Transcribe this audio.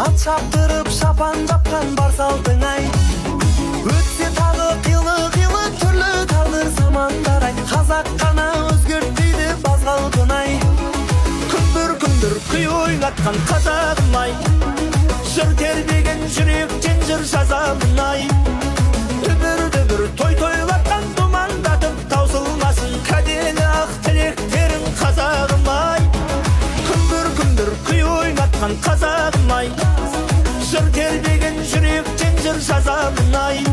Ат шаптырып шапан жапқан бар салтың ай. Өтсе тағы қилы түрлі тағдыр замандар ай. Қазақ қана өзгертпейді баз қалпын ай. Күндір күй ойнатқан қазағым ай. Жыр тербеген жүректен жыр жазамын ай. Дүбір той тойлатқан думандатып таусылмасын кәделі ақ тілектерің қазағым ай. Күндір күй ойнатқан қазағым ай. Жыр тербеген жүректен жыр жазамын ай.